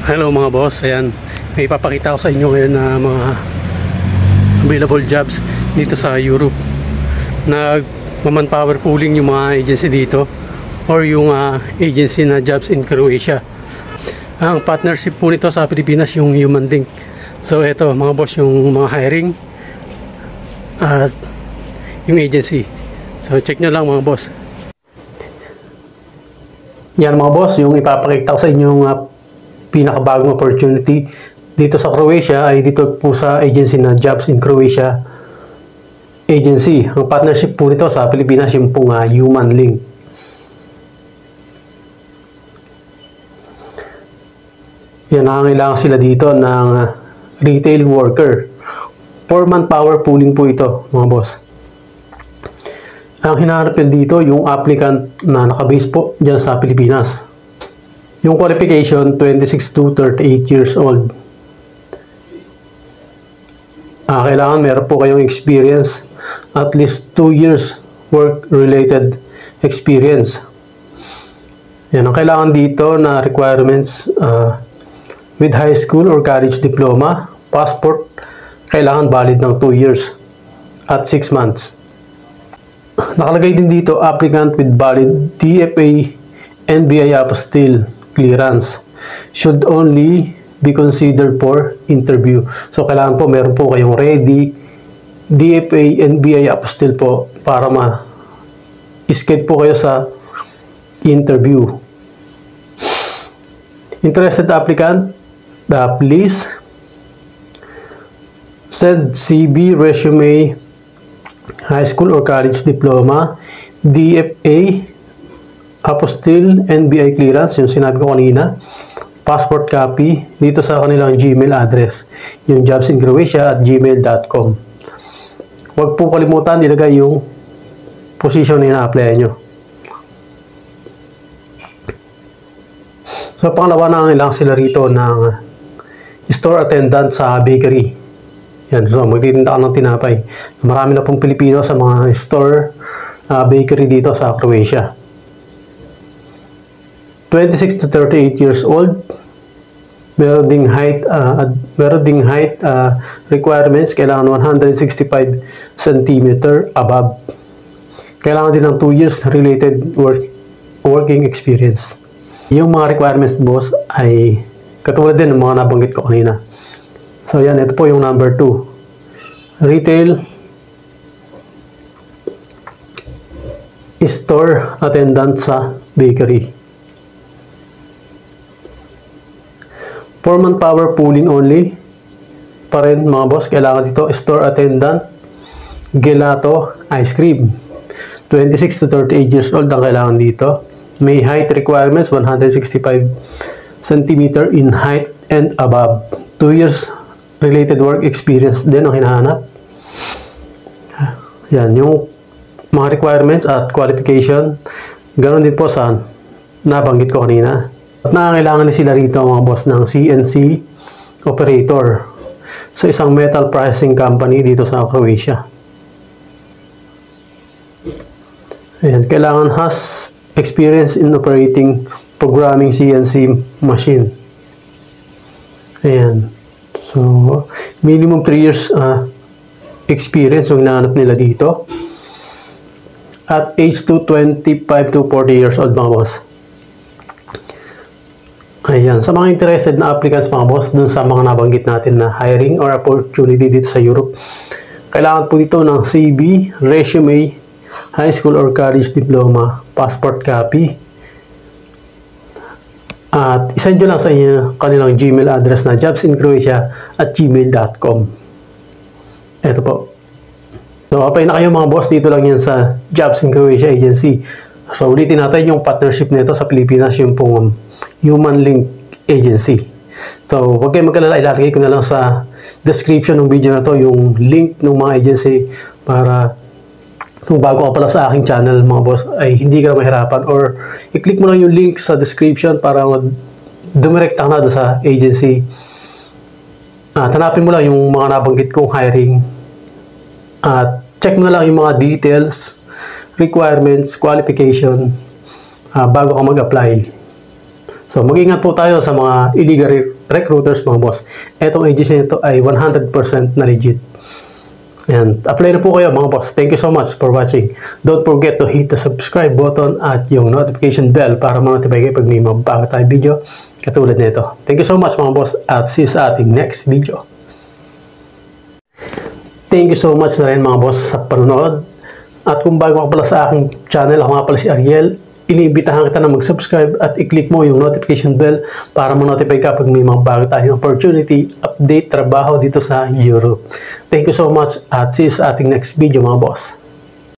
Hello mga boss, ayan, may ipapakita ko sa inyo ngayon na mga available jobs dito sa Europe. Nag-manpower pooling yung mga agency dito or yung agency na jobs in Croatia. Ang partnership po nito sa Pilipinas yung Human Link. So eto mga boss, yung mga hiring at yung agency. So check nyo lang mga boss. Yan mga boss, yung ipapakita ko sa inyo yung pinakabagong opportunity dito sa Croatia ay dito po sa agency na Jobs in Croatia agency. Ang partnership po nito sa Pilipinas yung pong Human Link. Yan, nangangailangan sila dito ng retail worker. 4-month power pooling po ito mga boss. Ang hinahanap dito yung applicant na nakabase po dyan sa Pilipinas. Yung qualification, 26 to 38 years old. Kailangan meron po kayong experience, at least 2 years work-related experience. Yan, ang kailangan dito na requirements with high school or college diploma, passport, kailangan valid ng 2 years at 6 months. Nakalagay din dito, applicant with valid DFA NBI apostille clearance should only be considered for interview. So kailangan po meron po kayong ready DFA NBI apostille po para ma-schedule po kayo sa interview. Interested applicant, please send CV, resume, high school or college diploma, DFA apostille, NBI clearance, yung sinabi ko kanina, passport copy, dito sa kanilang Gmail address, yung jobsincroatia@gmail.com. Huwag po kalimutan ilagay yung position na ina-applyan nyo. So, pangalawa na lang sila rito ng store attendant sa bakery. Yan, so magtitinda ka ng tinapay. Marami na pong Pilipino sa mga store bakery dito sa Croatia. 26 to 38 years old. Meron ding height requirements. Kailangan 165 cm above. Kailangan din ng 2 years related working experience. Yung mga requirements boss ay katulad din ng mga nabanggit ko kanina. So yan, ito po yung number 2. Retail store attendant sa bakery. 4-month power pooling only pa rin mga boss. Kailangan dito store attendant, gelato, ice cream. 26 to 38 years old ang kailangan dito. May height requirements 165 cm in height and above. 2 years related work experience din ang hinahanap. Yan yung mga requirements at qualification. Ganon din po sa nabanggit ko kanina. At nangangailangan din sila rito mga boss ng CNC operator sa isang metal processing company dito sa Croatia. Ayan, kailangan has experience in operating programming CNC machine. Ayan. So, minimum 3 years experience yung hinahanap nila dito. At age to 25 to 40 years old mga boss. Ayan, sa mga interested na applicants mga boss, dun sa mga nabanggit natin na hiring or opportunity dito sa Europe, kailangan po dito ng CV, resume, high school or college diploma, passport copy, at isend nyo lang sa inyo kanilang Gmail address na jobsincroatia@gmail.com. Ito po. So, apply na kayo mga boss, dito lang yan sa Jobs in Croatia Agency. So, ulitin natin yung partnership nito sa Pilipinas, yung pong Human Link Agency. So, huwag kayong magkalala, ilalagay ko na lang sa description ng video na to yung link ng mga agency para kung bago ka pala sa aking channel mga boss ay hindi ka na mahirapan, or i-click mo lang yung link sa description para dumirekta na doon sa agency. Hanapin mo lang yung mga nabanggit kong hiring at check mo na lang yung mga details, requirements, qualification bago ka mag-apply. So, mag-ingat po tayo sa mga illegal recruiters, mga boss. Etong agency nito ay 100% na legit. And apply na po kayo, mga boss. Thank you so much for watching. Don't forget to hit the subscribe button at yung notification bell para ma-notify kayo pag may mabago tayong video katulad nito. Thank you so much, mga boss, at see you sa ating next video. Thank you so much na rin, mga boss, sa panonood. At kung bago ka pala sa aking channel, ako nga pala si Ariel, iniimbitahan kita na mag-subscribe at i-click mo yung notification bell para ma-notify ka pag may mga bago tayong opportunity, update, trabaho dito sa Europe. Thank you so much at see you sa ating next video, mga boss.